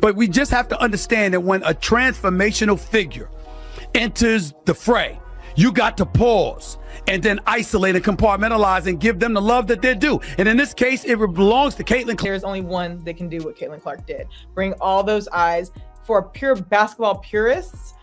But we just have to understand that when a transformational figure enters the fray, you got to pause and then isolate and compartmentalize and give them the love that they're due. And in this case, it belongs to Caitlin Clark. There's only one that can do what Caitlin Clark did. Bring all those eyes. For pure basketball purists,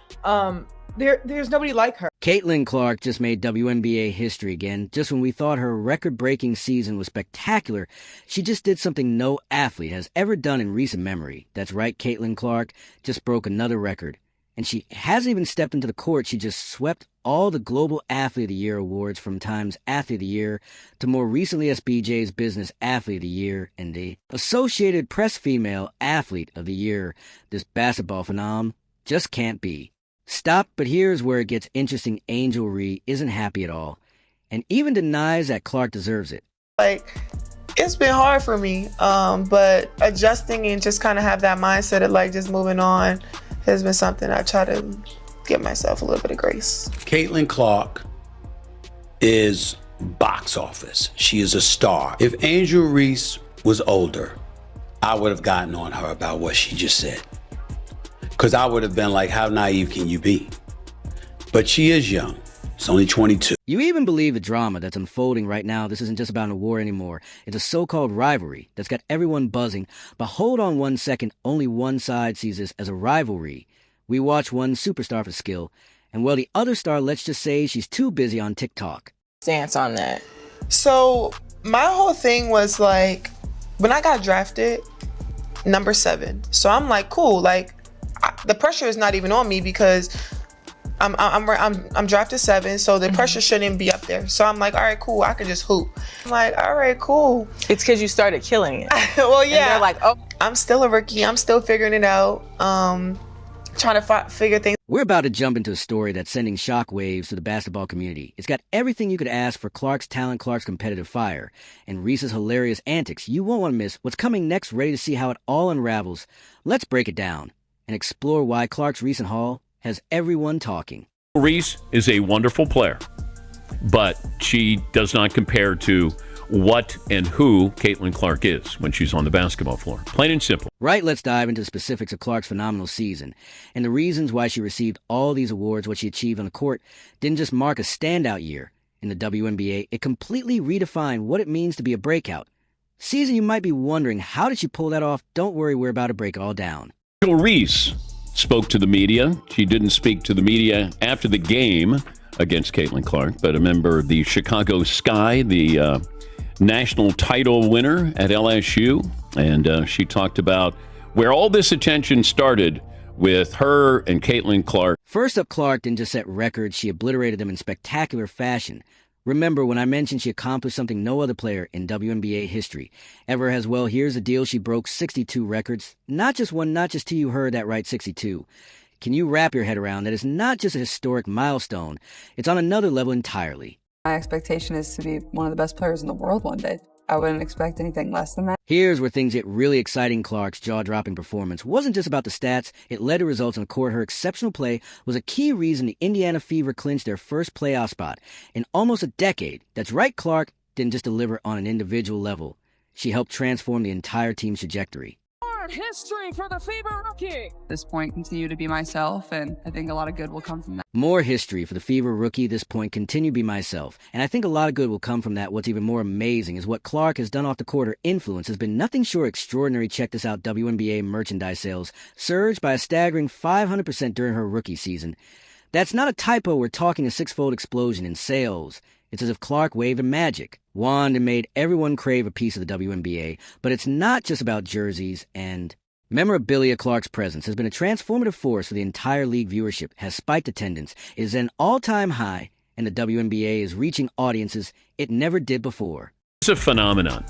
there's nobody like her. Caitlin Clark just made WNBA history again. Just when we thought her record-breaking season was spectacular, she just did something no athlete has ever done in recent memory. That's right, Caitlin Clark just broke another record. And she hasn't even stepped into the court. She just swept all the Global Athlete of the Year awards, from Time's Athlete of the Year to more recently SBJ's Business Athlete of the Year and the Associated Press Female Athlete of the Year. This basketball phenom just can't be. Stop, but here's where it gets interesting. Angel Reese isn't happy at all, and even denies that Clark deserves it. It's been hard for me, but adjusting and just kind of have that mindset of just moving on has been something I try to give myself a little bit of grace. Caitlin Clark is box office. She is a star. If Angel Reese was older, I would have gotten on her about what she just said. Because I would have been like, how naive can you be? But she is young. It's only 22. You even believe the drama that's unfolding right now. This isn't just about a war anymore. It's a so-called rivalry that's got everyone buzzing. But hold on 1 second. Only one side sees this as a rivalry. We watch one superstar for skill, and the other star, let's just say she's too busy on TikTok. Stance on that. So my whole thing was when I got drafted, number 7. So I'm like, cool. The pressure is not even on me because I'm drafted 7, so the pressure shouldn't be up there. So I'm like, all right, cool, I can just hoop. I'm like, all right, cool. It's because you started killing it. Well, yeah. And they're like, oh. I'm still a rookie. I'm still figuring it out. Trying to figure things. We're about to jump into a story that's sending shockwaves to the basketball community. It's got everything you could ask for Clark's talent, Clark's competitive fire, and Reese's hilarious antics. You won't want to miss what's coming next. Ready to see how it all unravels? Let's break it down and explore why Clark's recent haul has everyone talking. Reese is a wonderful player, but she does not compare to what and who Caitlin Clark is when she's on the basketball floor. Plain and simple. Right, let's dive into the specifics of Clark's phenomenal season and the reasons why she received all these awards. What she achieved on the court didn't just mark a standout year in the WNBA. It completely redefined what it means to be a breakout season. You might be wondering, how did she pull that off? Don't worry, we're about to break it all down. Reese spoke to the media. She didn't speak to the media after the game against Caitlin Clark, but a member of the Chicago Sky, the national title winner at LSU, and she talked about where all this attention started with her and Caitlin Clark. First up, Clark didn't just set records, she obliterated them in spectacular fashion. Remember when I mentioned she accomplished something no other player in WNBA history ever has? Well, here's the deal. She broke 62 records. Not just one, not just two. You heard that right, 62. Can you wrap your head around that? It's not just a historic milestone. It's on another level entirely. My expectation is to be one of the best players in the world one day. I wouldn't expect anything less than that. Here's where things get really exciting. Clark's jaw-dropping performance wasn't just about the stats. It led to results on the court. Her exceptional play was a key reason the Indiana Fever clinched their first playoff spot in almost a decade. That's right, Clark didn't just deliver on an individual level. She helped transform the entire team's trajectory. History for the Fever rookie. At this point, continue to be myself, and I think a lot of good will come from that. More history for the Fever rookie. This point, continue to be myself. And I think a lot of good will come from that. What's even more amazing is what Clark has done off the court. Her influence has been nothing short extraordinary. Check this out. WNBA merchandise sales surged by a staggering 500% during her rookie season. That's not a typo. We're talking a six-fold explosion in sales. It's as if Clark waved a magic wand and made everyone crave a piece of the WNBA. But it's not just about jerseys and memorabilia. Clark's presence has been a transformative force for the entire league. Viewership has spiked. Attendance is an all-time high, and the WNBA is reaching audiences it never did before. It's a phenomenon.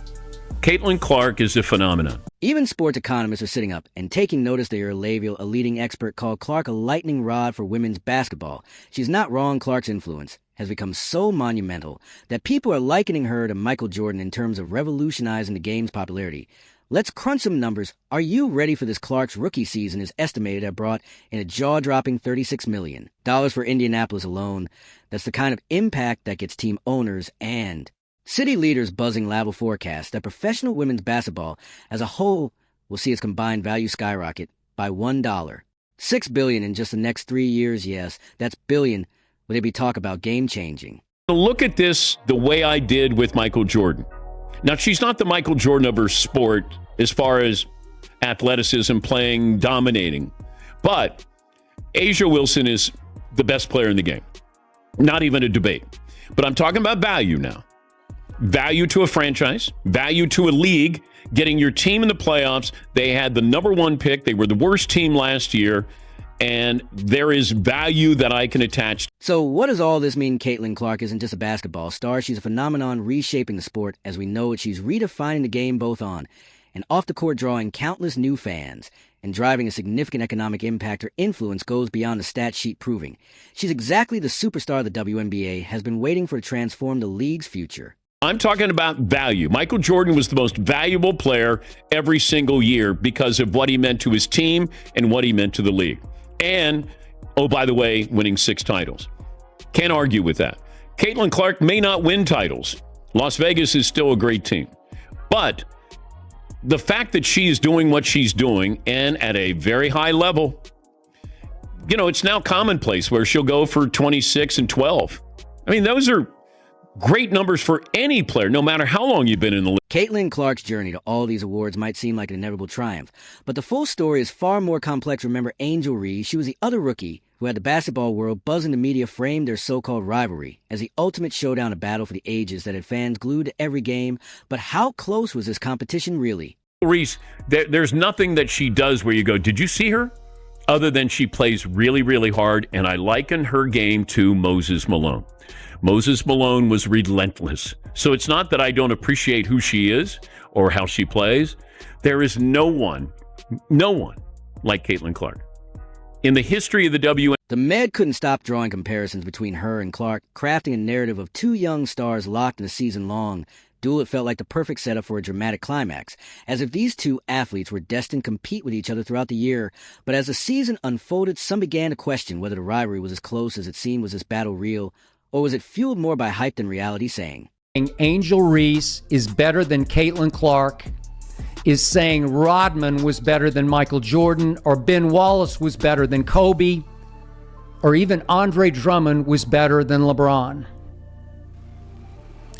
Caitlin Clark is a phenomenon. Even sports economists are sitting up and taking notice. Their Laviel, a leading expert, called Clark a lightning rod for women's basketball. She's not wrong. Clark's influence has become so monumental that people are likening her to Michael Jordan in terms of revolutionizing the game's popularity. Let's crunch some numbers. Are you ready for this? Clark's rookie season is estimated to have brought in a jaw-dropping $36 million for Indianapolis alone. That's the kind of impact that gets team owners and city leaders buzzing. Level forecast that professional women's basketball as a whole will see its combined value skyrocket by $1. $6 billion in just the next 3 years, yes, that's billion. Would it be talk about game-changing? Look at this the way I did with Michael Jordan. Now, she's not the Michael Jordan of her sport as far as athleticism, playing, dominating. But A'ja Wilson is the best player in the game. Not even a debate. But I'm talking about value now. Value to a franchise, value to a league, getting your team in the playoffs. They had the number one pick. They were the worst team last year. And there is value that I can attach. So what does all this mean? Caitlin Clark isn't just a basketball star. She's a phenomenon reshaping the sport as we know it. She's redefining the game both on and off the court, drawing countless new fans and driving a significant economic impact. Her influence goes beyond the stat sheet proving. She's exactly the superstar the WNBA has been waiting for to transform the league's future. I'm talking about value. Michael Jordan was the most valuable player every single year because of what he meant to his team and what he meant to the league. And, oh, by the way, winning 6 titles. Can't argue with that. Caitlin Clark may not win titles. Las Vegas is still a great team. But the fact that she is doing what she's doing and at a very high level, you know, it's now commonplace where she'll go for 26 and 12. I mean, those are great numbers for any player, no matter how long you've been in the league. Caitlin Clark's journey to all these awards might seem like an inevitable triumph, but the full story is far more complex. Remember Angel Reese? She was the other rookie who had the basketball world buzzing. The media framed their so-called rivalry as the ultimate showdown, a battle for the ages that had fans glued to every game. But how close was this competition really? Reese, there's nothing that she does where you go, did you see her? Other than she plays really, really hard, and I liken her game to Moses Malone. Moses Malone was relentless. So it's not that I don't appreciate who she is or how she plays. There is no one like Caitlin Clark. In the history of the WNBA. The Med couldn't stop drawing comparisons between her and Clark, crafting a narrative of two young stars locked in a season-long duel. It felt like the perfect setup for a dramatic climax, as if these two athletes were destined to compete with each other throughout the year. But as the season unfolded, some began to question whether the rivalry was as close as it seemed. Was this battle real, or was it fueled more by hype than reality? Saying Angel Reese is better than Caitlin Clark is saying Rodman was better than Michael Jordan, or Ben Wallace was better than Kobe, or even Andre Drummond was better than LeBron.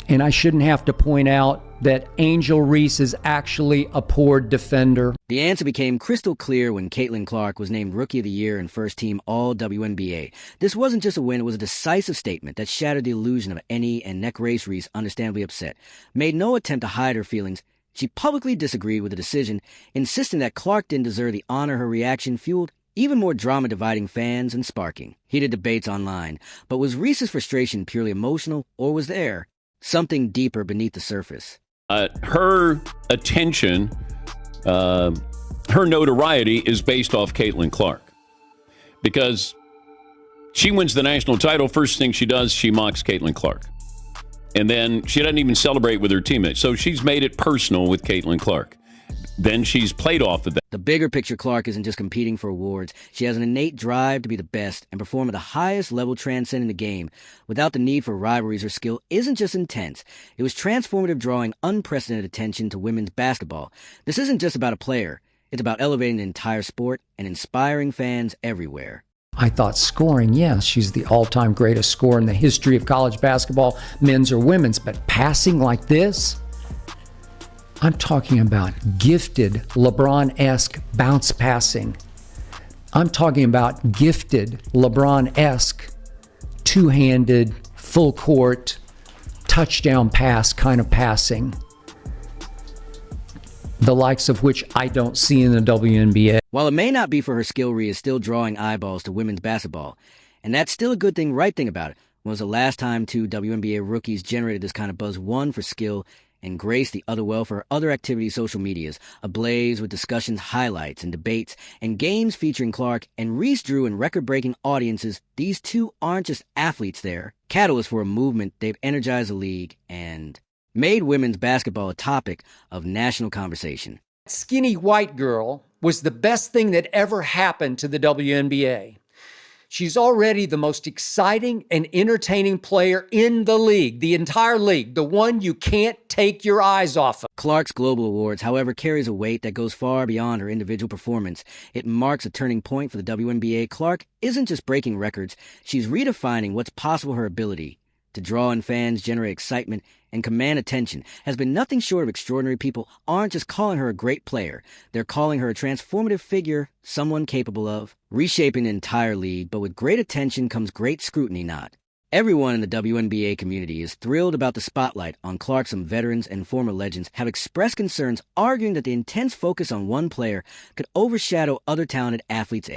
And I shouldn't have to point out that Angel Reese is actually a poor defender. The answer became crystal clear when Caitlin Clark was named Rookie of the Year and First Team All-WNBA. This wasn't just a win, it was a decisive statement that shattered the illusion of any and neck race. Reese, understandably upset, made no attempt to hide her feelings. She publicly disagreed with the decision, insisting that Clark didn't deserve the honor. Her reaction fueled even more drama, dividing fans and sparking heated debates online. But was Reese's frustration purely emotional, or was there something deeper beneath the surface? Her attention, her notoriety is based off Caitlin Clark. Because she wins the national title, first thing she does, she mocks Caitlin Clark. And then she doesn't even celebrate with her teammates. So she's made it personal with Caitlin Clark. Then she's played off of that. The bigger picture, Clark isn't just competing for awards. She has an innate drive to be the best and perform at the highest level, transcending the game. Without the need for rivalries, her skill isn't just intense. It was transformative, drawing unprecedented attention to women's basketball. This isn't just about a player. It's about elevating the entire sport and inspiring fans everywhere. I thought scoring, yes, she's the all-time greatest scorer in the history of college basketball, men's or women's, but passing like this? I'm talking about gifted LeBron-esque bounce passing. I'm talking about gifted LeBron-esque two-handed, full court, touchdown pass kind of passing. The likes of which I don't see in the WNBA. While it may not be for her skill, Rhea is still drawing eyeballs to women's basketball. And that's still a good thing. Right thing about it. When was the last time two WNBA rookies generated this kind of buzz? One for skill and grace, the other well for her other activities. Social medias ablaze with discussions, highlights, and debates, and games featuring Clark and Reese drew in record-breaking audiences. These two aren't just athletes, they're catalysts for a movement. They've energized the league and made women's basketball a topic of national conversation. Skinny white girl was the best thing that ever happened to the WNBA. She's already the most exciting and entertaining player in the league, the entire league, the one you can't take your eyes off of. Clark's Global Awards, however, carries a weight that goes far beyond her individual performance. It marks a turning point for the WNBA. Clark isn't just breaking records, she's redefining what's possible. Her ability to draw in fans, generate excitement, and command attention has been nothing short of extraordinary. People aren't just calling her a great player. They're calling her a transformative figure, someone capable of reshaping the entire league. But with great attention comes great scrutiny not. Everyone in the WNBA community is thrilled about the spotlight on Clark. Some veterans and former legends have expressed concerns, arguing that the intense focus on one player could overshadow other talented athletes.